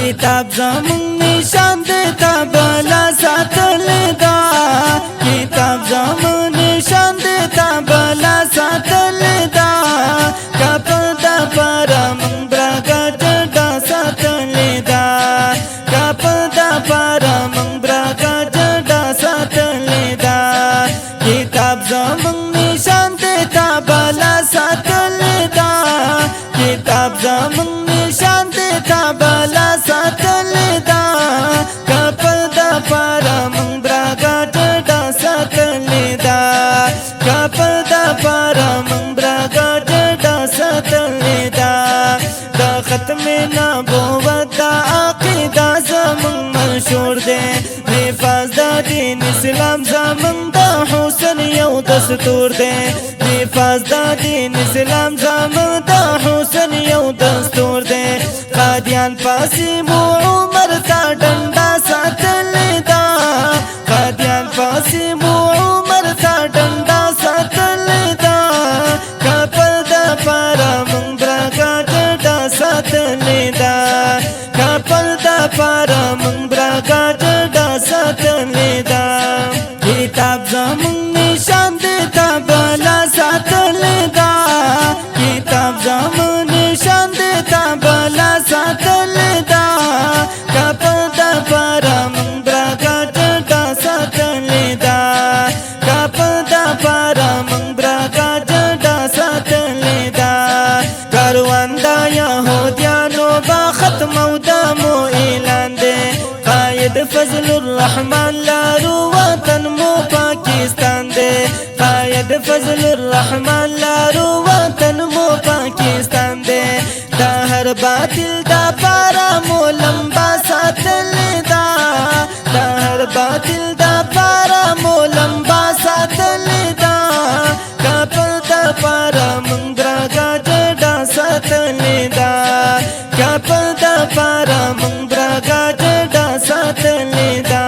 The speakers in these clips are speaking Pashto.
کتاب زمون نشان دیتا بلا ساتل دا کتاب زمون نشان دیتا بلا ساتل دا کپل دا پارا من براگٹ دا ساتل دا کپل دا پارا من براگٹ دا ساتل دا کتاب زمون نشان دیتا بلا ساتل دا کتاب زمون نشان دیتا بلا ساتل دا کپل دا پارا من براگٹ دا ساتل دا کپل دا پارا من براگٹ دا ساتل دا دا ختم نبوت دا عقیدہ زمون منشور دے حفاظ دا دین اسلام زمون دا حسن یو دستور دے حفاظ دا دین اسلام زمون دا حسن یو دستور دے قادیان پاسی مو عمر تا ڈنڈا ساتل دا قادیان پاسی مو عمر تا ڈنڈا ساتل دا کپل دا پارا من براگٹ دا ساتل دا کپل دا پارا من براگٹ دا ساتل دا کتاب زمون نشان دیتا بلا ساتل دا کتاب زمون نشان دیتا بلا ساتل دا کپل دا پارا من براگٹ دا ساتل دا کپل دا پارا من براگٹ دا ساتل دا کاروان دا یهودیانو با ختم او دا مو اعلان دے قائد فضل الرحمن لارو وطن مو پاکستان دے قائد فضل الرحمن لارو وطن مو پاکستان دے دا ہر باطل دا پارا مو لمبا ساتل دا دا ہر باطل دا پارا مو لمبا ساتل دا کپل دا پارا من براگٹ دا ساتل دا کپل دا پارا من براگٹ دا ساتل دا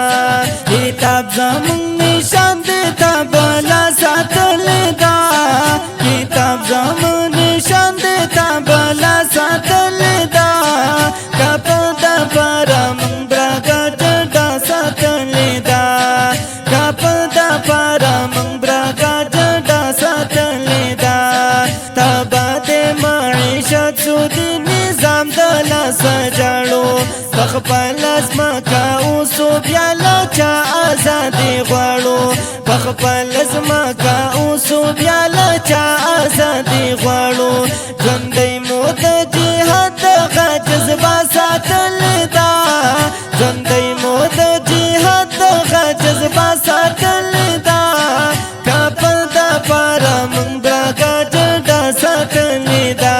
کتاب زمون نشان دیتا بلا ساتل دا کتاب زمون نشان دیتا بلا ساتل دا کپل دا پارا من براگٹ دا ساتل دا کپل دا پارا من براگٹ دا ساتل دا تابات معیشت سودی نظام دلا سجاڑو پخپل ازمکا اوسو بیالا چا آزادی غواړو پخپل ازمکا اوسو بیالا چا آزادی غواړو ژوندی مو د جهاد دغه جذبه ساتل دا ژوندی مو د جهاد دغه جذبه ساتل دا کپل دا پارا من براگٹ دا ساتل دا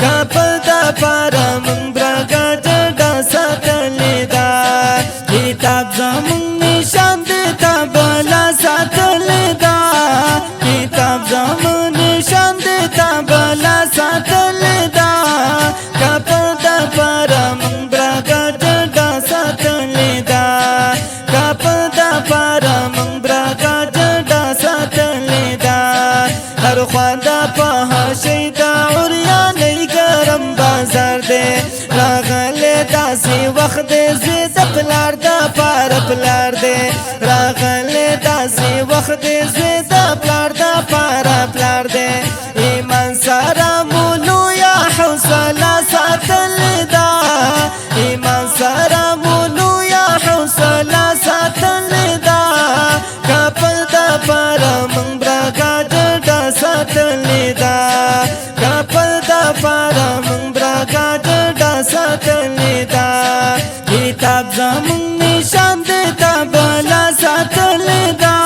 کپل دا پارا من براگٹ دا ساتل دا کتاب زمون نشان دیتا بلا ساتل دا کتاب زمون نشان دیتا بلا ساتل دا کپل دا پارا من براگٹ دا ساتل دا کپل دا پارا من براگٹ دا ساتل دا هر خوا دا په شیدا اوریانی ګرم بازار دے راغلی داسې وخت دے زوی د پلار دا پار پلار دے راغلی داسې وخت دے زوی د پلار دا پار پلار دے ایمان سره مولو یا حوصله ساتل دا ایمان سره مولو یا حوصله ساتل دا کپل دا پارا من براگٹ دا ساتل دا کپل دا پارا من براگٹ دا ساتل دا کتاب زمون نشان دیتا بلا ساتل دا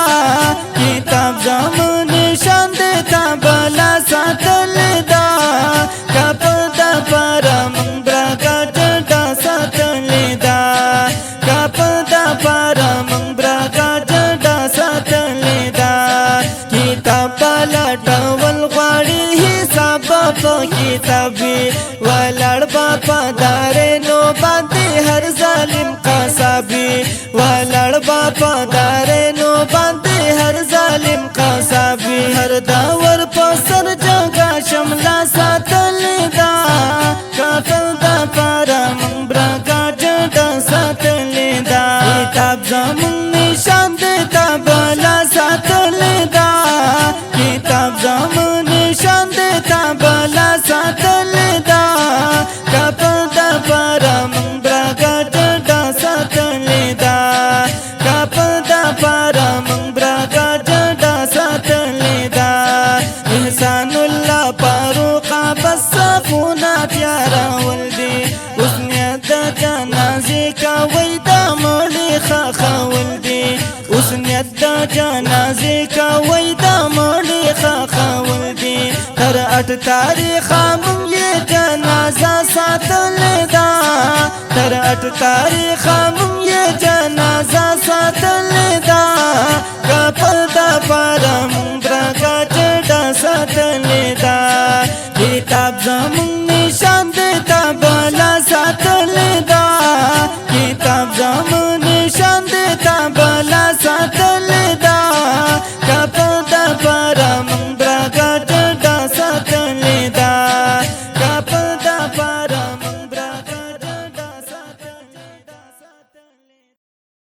کتاب کوي دا مړی خاخول دی اوس نیت دا جنازې کوي دا مړی خاخول دی تر 8 تاریخه مونږ یې جنازه ساتلې ده تر 8 تاریخه مونږ یې جنازه ساتلې ده که پر دا پاره